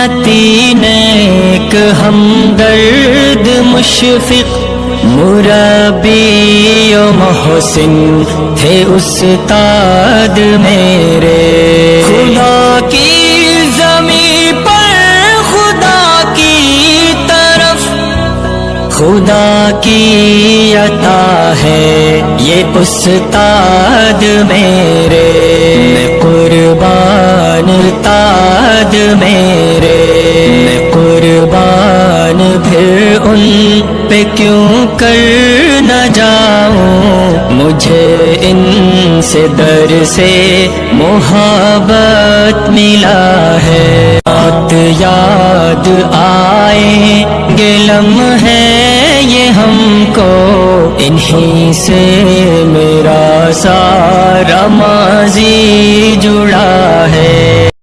سنتی نیک ہمدرد مشفق مربی و محسن تھے استاد میرے. خدا کی زمین پر خدا کی طرف خدا کی عطا ہے یہ استاد میرے. میں قربان استاد میرے، میں قربان پھر ان پہ کیوں کر نہ جاؤں. مجھے ان سے در سے محبت ملا ہے. بات یاد آئے گے لمحے یہ ہم کو، انہی سے میرا سارا ماضی جڑا ہے.